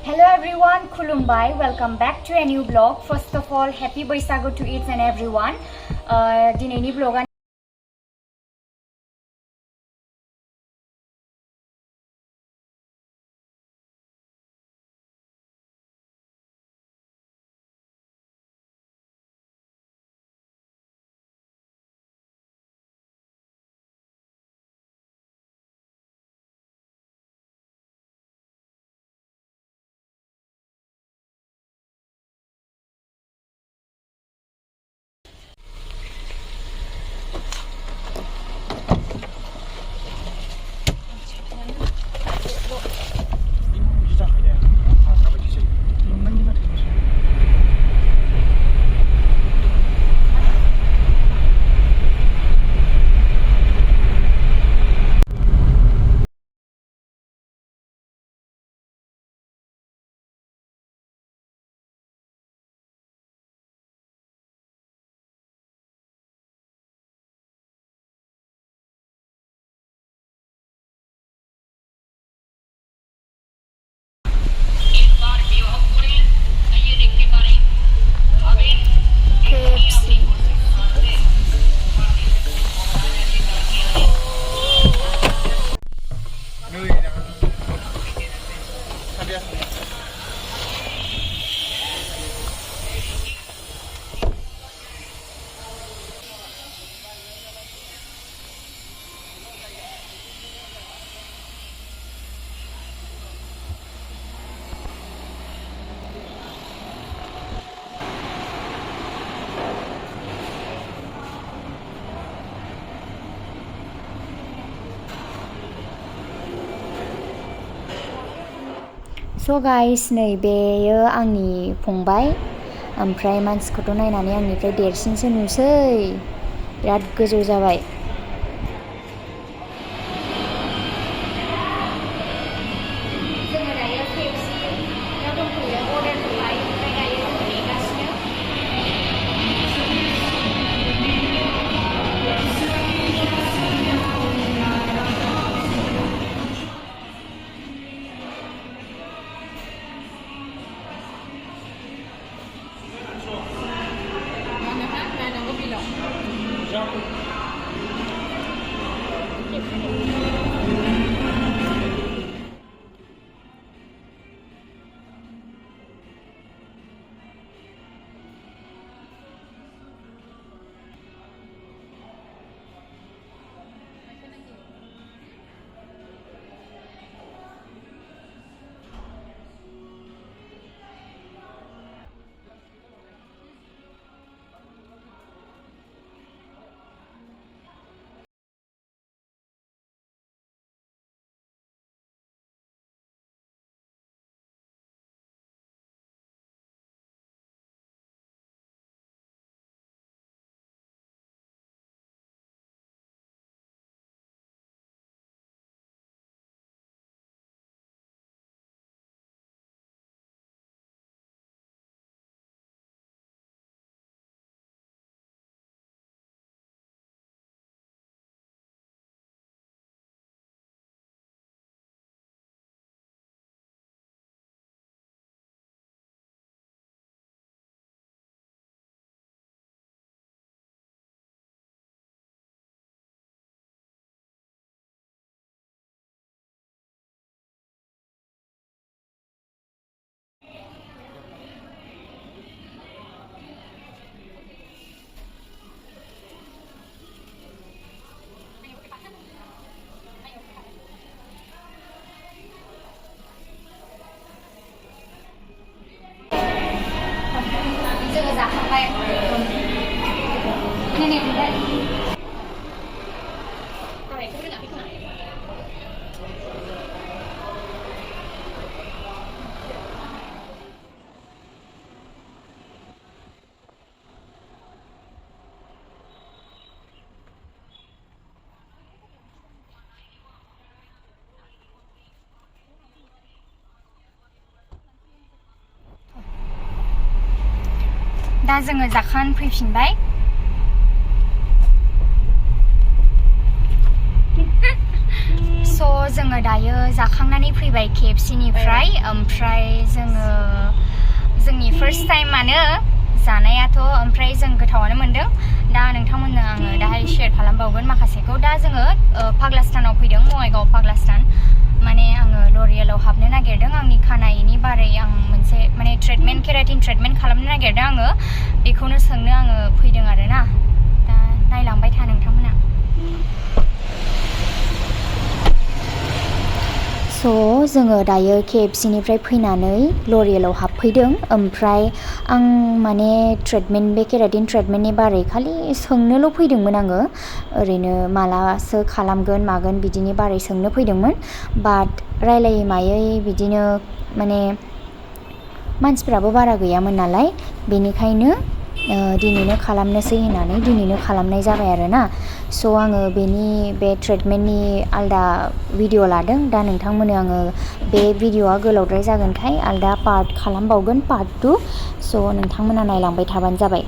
Hello everyone, Khulumbai. Welcome back to a new vlog. First of all, happy Baisago to each and everyone. Dinayni vlog KFC. So guys, नै बेयो आंनि फंबाय ओमफ्राय मानसिखौथ' नायनानै आंनिफ्राय देरसिनसो नुसै बिराद गोजौ जाबाय जोङो दायो KFC-याव दंफैयो अर्डारखौहाय ओमफ्राय दायो जोङो नेगासिनो जोङो जाखांबाय नै मोनबाय दा जोङो जाखान फैफिनबाय स' जोङो दायो जाखांनानै फैबाय KFC-निफ्राय ओमफ्राय जोङो जोंनि फार्स्ट टाइमानो जानायाथ' ओमफ्राय जों गोथावानो मोनदों दा नोंथांमोननो आङो दाहाय शेयार खालामबावगोन माखासेखौ दा जोङो पागलास्तानाव फैदों बङाइगाव पागलास्तान माने आङो लरियेलाव हाबनो नागिरदों आंनि खानाइनि बारै आं मोनसे माने ट्रिटमेन्ट केराटिन ट्रिटमेन्ट खालामनो नागिरदों आङो बेखौनो सोंनो आङो फैदों आरोना दा नायलांबाय था नोंथांमोना जोङो दायो KFC-निफ्राय फैनानै लरियेलाव हाबफैदों ओमफ्राय आं माने ट्रिटमेन्ट बे केराटिन ट्रिटमेन्टनि बारै खालि सोंनोल' फैदोंमोन आङो ओरैनो मालासो खालामगोन मागोन बिदिनि बारै सोंनो फैदोंमोन बाट रायलायै मायै बिदिनो माने मानसिफ्राबो बारा गैयामोन नालाय बेनिखायनो दिनैनो खालामनोसै होननानै दिनैनो खालामनाय जाबाय आरोना आङो बेनि बे ट्रिटमेन्टनि आलदा भिडिअ लादों दा नोंथांमोननो आङो बे भिडिअआ गोलावद्राय जागोनखाय आलदा पार्ट खालामबावगोन पार्ट 2 नोंथांमोना नायलांबाय थाबानो जाबाय